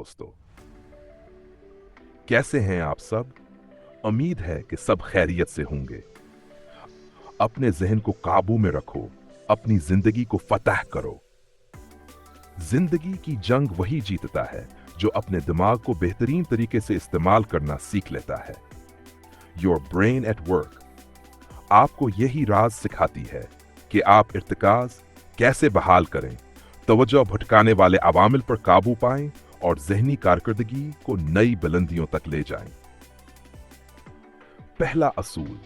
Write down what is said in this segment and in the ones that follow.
दोस्तों, कैसे हैं आप सब? उम्मीद है कि सब खैरियत से होंगे। अपने जहन को काबू में रखो, अपनी जिंदगी को फतह करो। जिंदगी की जंग वही जीतता है जो अपने दिमाग को बेहतरीन तरीके से इस्तेमाल करना सीख लेता है। योर ब्रेन एट वर्क आपको यही राज सिखाती है कि आप इर्तिकाज कैसे बहाल करें, तवज्जो भटकाने वाले अवामिल पर काबू पाएं और जहनी कारकर्दगी को नई बुलंदियों तक ले जाएं। पहला असूल,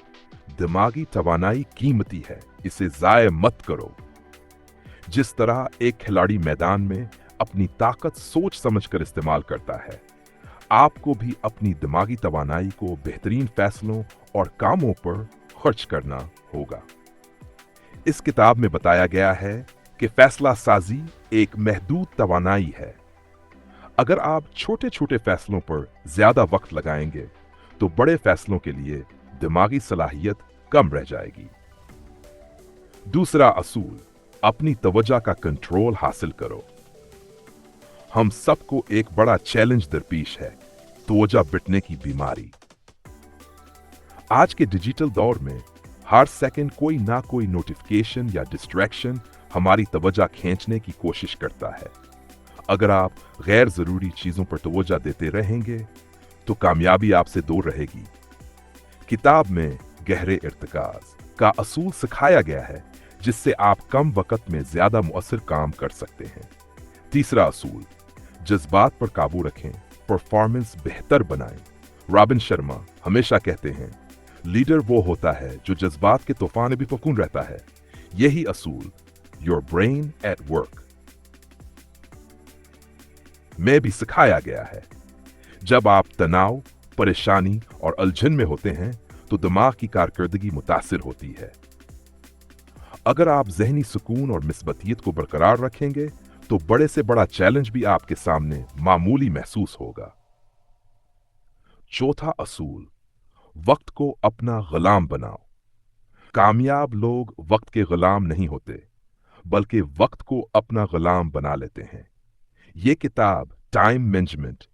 दिमागी तवानाई कीमती है, इसे जाया मत करो। जिस तरह एक खिलाड़ी मैदान में अपनी ताकत सोच समझकर इस्तेमाल करता है, आपको भी अपनी दिमागी तवानाई को बेहतरीन फैसलों और कामों पर खर्च करना होगा। इस किताब में बताया गया है कि फैसला साजी एक महदूद तवानाई है। अगर आप छोटे छोटे फैसलों पर ज्यादा वक्त लगाएंगे तो बड़े फैसलों के लिए दिमागी सलाहियत कम रह जाएगी। दूसरा असूल, अपनी तवज्जो का कंट्रोल हासिल करो। हम सबको एक बड़ा चैलेंज दरपेश है, तवज्जो बिटने की बीमारी। आज के डिजिटल दौर में हर सेकंड कोई ना कोई नोटिफिकेशन या डिस्ट्रैक्शन हमारी तवज्जो खींचने की कोशिश करता है। अगर आप गैर जरूरी चीजों पर तवज्जो देते रहेंगे तो कामयाबी आपसे दूर रहेगी। किताब में गहरे इर्तिकाज का असूल सिखाया गया है, जिससे आप कम वक्त में ज्यादा मुअस्सिर काम कर सकते हैं। तीसरा असूल, जज्बात पर काबू रखें, परफॉर्मेंस बेहतर बनाएं। रॉबिन शर्मा हमेशा कहते हैं, लीडर वो होता है जो जज्बात के तूफान में भी पकून रहता है। यही असूल योर ब्रेन एट वर्क में भी सिखाया गया है। जब आप तनाव, परेशानी और उलझन में होते हैं तो दिमाग की कारकर्दगी मुतासिर होती है। अगर आप जहनी सुकून और मिसबतियत को बरकरार रखेंगे तो बड़े से बड़ा चैलेंज भी आपके सामने मामूली महसूस होगा। चौथा असूल, वक्त को अपना गुलाम बनाओ। कामयाब लोग वक्त के गुलाम नहीं होते, बल्कि वक्त को अपना गुलाम बना लेते हैं। ये किताब टाइम मैनेजमेंट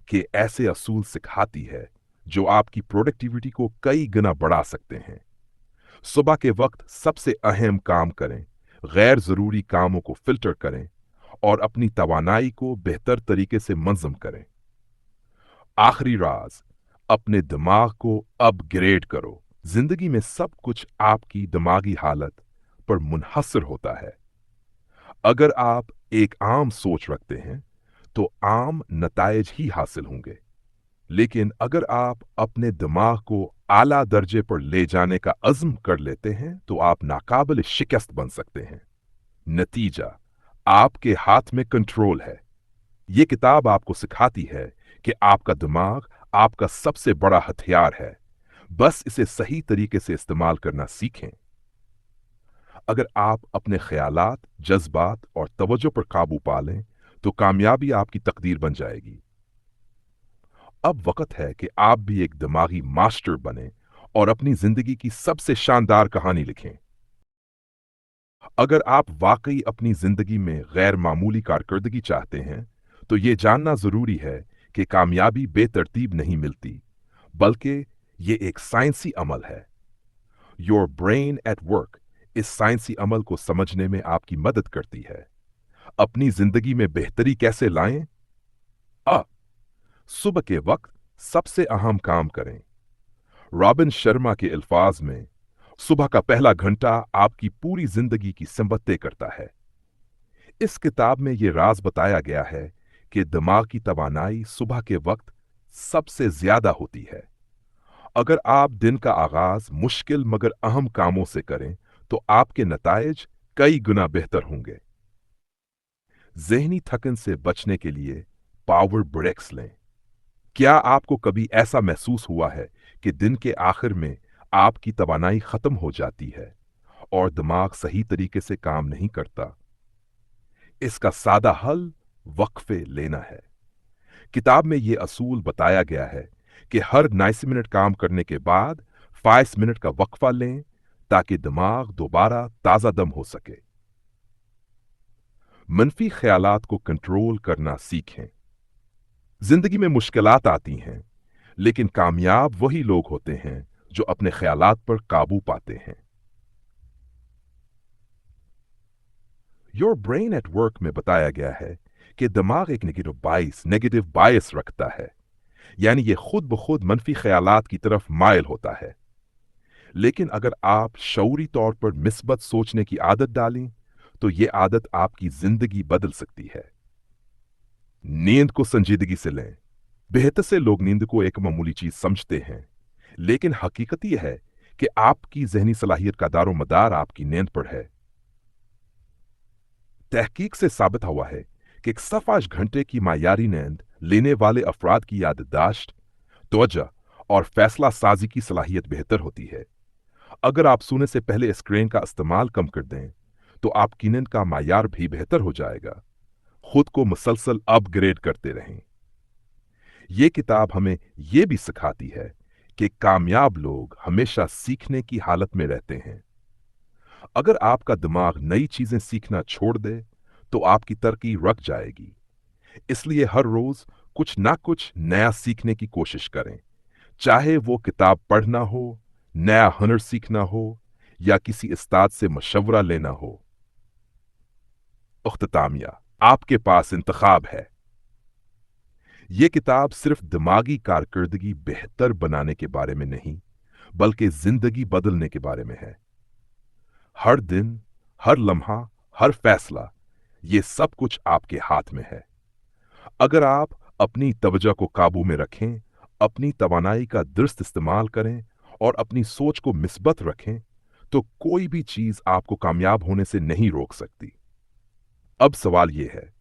के ऐसे असूल सिखाती है जो आपकी प्रोडक्टिविटी को कई गुना बढ़ा सकते हैं। सुबह के वक्त सबसे अहम काम करें, गैर जरूरी कामों को फिल्टर करें और अपनी तवानाई को बेहतर तरीके से मंजम करें। आखिरी राज, अपने दिमाग को अपग्रेड करो। जिंदगी में सब कुछ आपकी दिमागी हालत पर मुनहसर होता है। अगर आप एक आम सोच रखते हैं तो आम नतायज ही हासिल होंगे, लेकिन अगर आप अपने दिमाग को आला दर्जे पर ले जाने का अज़्म कर लेते हैं तो आप नाकाबिल शिकस्त बन सकते हैं। नतीजा, आपके हाथ में कंट्रोल है। ये किताब आपको सिखाती है कि आपका दिमाग आपका सबसे बड़ा हथियार है, बस इसे सही तरीके से इस्तेमाल करना सीखें। अगर आप अपने ख्यालात, जज्बात और तवज्जो पर काबू पा लें तो कामयाबी आपकी तकदीर बन जाएगी। अब वक्त है कि आप भी एक दिमागी मास्टर बने और अपनी जिंदगी की सबसे शानदार कहानी लिखें। अगर आप वाकई अपनी जिंदगी में गैर मामूली कारकर्दगी चाहते हैं तो ये जानना जरूरी है कि कामयाबी बेतरतीब नहीं मिलती, बल्कि ये एक साइंसी अमल है। योर ब्रेन एट वर्क इस साइंसी अमल को समझने में आपकी मदद करती है। अपनी जिंदगी में बेहतरी कैसे लाएं? अ सुबह के वक्त सबसे अहम काम करें। रॉबिन शर्मा के अल्फाज में, सुबह का पहला घंटा आपकी पूरी जिंदगी की सिमत तय करता है। इस किताब में यह राज बताया गया है कि दिमाग की तवानाई सुबह के वक्त सबसे ज्यादा होती है। अगर आप दिन का आगाज मुश्किल मगर अहम कामों से करें तो आपके नतायज कई गुना बेहतर होंगे। जहनी थकन से बचने के लिए पावर ब्रेक्स लें। क्या आपको कभी ऐसा महसूस हुआ है कि दिन के आखिर में आपकी तवानाई खत्म हो जाती है और दिमाग सही तरीके से काम नहीं करता? इसका सादा हल वक्फे लेना है। किताब में यह असूल बताया गया है कि हर 90 मिनट काम करने के बाद 5 मिनट का वक्फा लें ताकि दिमाग दोबारा ताजा दम हो सके। मनफी ख्यालात को कंट्रोल करना सीखें। जिंदगी में मुश्किलात आती हैं, लेकिन कामयाब वही लोग होते हैं जो अपने ख्यालात पर काबू पाते हैं। योर ब्रेन एट वर्क में बताया गया है कि दिमाग एक नेगेटिव बायस रखता है, यानी ये खुद ब खुद मनफी ख्यालात की तरफ मायल होता है। लेकिन अगर आप शऊरी तौर पर मिस्बत सोचने की आदत डालें, तो ये आदत आपकी जिंदगी बदल सकती है। नींद को संजीदगी से लें। बेहतर से लोग नींद को एक मामूली चीज समझते हैं, लेकिन हकीकत यह है कि आपकी जहनी सलाहियत का दारो मदार आपकी नींद पर है। तहकीक से साबित हुआ है कि 105 घंटे की मायारी नींद लेने वाले अफराद की याददाश्त, तवज्जो और फैसला साजी की सलाहियत बेहतर होती है। अगर आप सोने से पहले स्क्रीन का इस्तेमाल कम कर दें, तो आपकी नींद का मायार भी बेहतर हो जाएगा। खुद को मुसलसल अपग्रेड करते रहें। ये किताब हमें यह भी सिखाती है कि कामयाब लोग हमेशा सीखने की हालत में रहते हैं। अगर आपका दिमाग नई चीजें सीखना छोड़ दे, तो आपकी तरक्की रुक जाएगी। इसलिए हर रोज कुछ ना कुछ नया सीखने की कोशिश करें, चाहे वो किताब पढ़ना हो, नया हुनर सीखना हो या किसी उस्ताद से मशवरा लेना हो। उख्ततामिया, आपके पास इंतखाब है। ये किताब सिर्फ दिमागी कारकर्दगी बेहतर बनाने के बारे में नहीं, बल्कि जिंदगी बदलने के बारे में है। हर दिन, हर लम्हा, हर फैसला, ये सब कुछ आपके हाथ में है। अगर आप अपनी तवज्जो को काबू में रखें, अपनी तवानाई का दुरुस्त इस्तेमाल करें और अपनी सोच को मिस्बत रखें, तो कोई भी चीज आपको कामयाब होने से नहीं रोक सकती। अब सवाल यह है,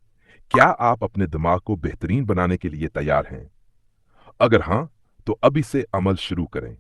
क्या आप अपने दिमाग को बेहतरीन बनाने के लिए तैयार हैं? अगर हां, तो अभी से अमल शुरू करें।